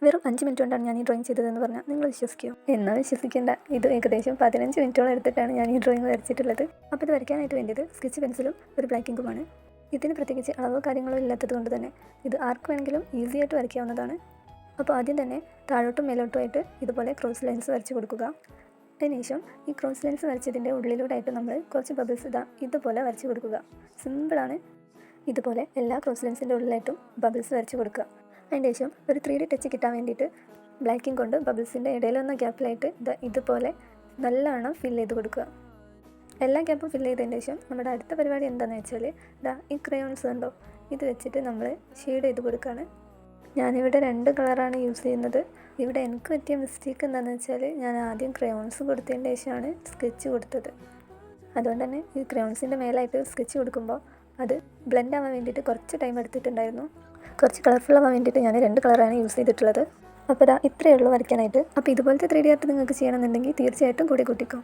വെറും 5 മിനിറ്റ് കൊണ്ടാണ് ഞാൻ ഈ ഡ്രോയിങ് ചെയ്തതെന്ന് പറഞ്ഞാൽ നിങ്ങൾ വിശ്വസിക്കുമോ? എന്നാൽ വിശ്വസിക്കേണ്ട, ഇത് ഏകദേശം 15 മിനിറ്റോളം എടുത്തിട്ടാണ് ഞാൻ ഈ ഡ്രോയിങ് വരച്ചിട്ടുള്ളത്. അപ്പോൾ ഇത് വരയ്ക്കാനായിട്ട് വേണ്ടിയത് സ്കെച്ച് പെൻസിലും ഒരു ബ്ലാക്ക് ഇങ്കുമാണ്. ഇതിന് പ്രത്യേകിച്ച് അളവോ കാര്യങ്ങളോ ഇല്ലാത്തത് കൊണ്ട് തന്നെ ഇത് ആർക്ക് വേണമെങ്കിലും ഈസി ആയിട്ട് വരയ്ക്കാവുന്നതാണ്. അപ്പോൾ ആദ്യം തന്നെ താഴോട്ടും മേലോട്ടുമായിട്ട് ഇതുപോലെ ക്രോസ് ലൈൻസ് വരച്ച് കൊടുക്കുക. അതിനുശേഷം ഈ ക്രോസ് ലൈൻസ് വരച്ചതിൻ്റെ ഉള്ളിലൂടെയായിട്ട് നമ്മൾ കുറച്ച് ബബിൾസ് ഇതുപോലെ വരച്ച് കൊടുക്കുക. സിമ്പിളാണ്. ഇതുപോലെ എല്ലാ ക്രോസ് ലൈൻസിൻ്റെ ഉള്ളിലായിട്ടും ബബിൾസ് വരച്ച് കൊടുക്കുക. അതിൻ്റെ ശേഷം ഒരു 3D ടച്ച് കിട്ടാൻ വേണ്ടിയിട്ട് ബ്ലാക്കിങ് കൊണ്ട് ബബിൾസിൻ്റെ ഇടയിലൊന്ന ഗ്യാപ്പിലായിട്ട് ഇതുപോലെ നല്ലവണ്ണം ഫില്ല് ചെയ്ത് കൊടുക്കുക. എല്ലാ ഗ്യാപ്പും ഫില്ല് ചെയ്തതിന് ശേഷം നമ്മുടെ അടുത്ത പരിപാടി എന്താണെന്ന് വെച്ചാൽ ഈ ക്രയോൺസ് ഉണ്ടോ, ഇത് വെച്ചിട്ട് നമ്മൾ ഷെയ്ഡ് ചെയ്ത് കൊടുക്കുകയാണ്. ഞാനിവിടെ 2 കളറാണ് യൂസ് ചെയ്യുന്നത്. ഇവിടെ എനിക്ക് പറ്റിയ മിസ്റ്റേക്ക് എന്താണെന്ന് വെച്ചാൽ ഞാൻ ആദ്യം ക്രയോൺസ് കൊടുത്തതിന് ശേഷമാണ് സ്കെച്ച് കൊടുത്തത്. അതുകൊണ്ട് തന്നെ ഈ ക്രയോൺസിൻ്റെ മേലായിട്ട് സ്കെച്ച് കൊടുക്കുമ്പോൾ അത് ബ്ലെൻഡ് ആവാൻ വേണ്ടിയിട്ട് കുറച്ച് ടൈം എടുത്തിട്ടുണ്ടായിരുന്നു. കുറച്ച് കളർഫുൾ ആവാൻ വേണ്ടിയിട്ട് ഞാൻ 2 കളറാണ് യൂസ് ചെയ്തിട്ടുള്ളത്. അപ്പോൾ ഇത്രയേ ഉള്ളൂ വരയ്ക്കാനായിട്ട്. അപ്പോൾ ഇതുപോലത്തെ 3D ആർട്ട് നിങ്ങൾക്ക് ചെയ്യണമെന്നുണ്ടെങ്കിൽ തീർച്ചയായിട്ടും കൂടി കൂട്ടിക്കോ.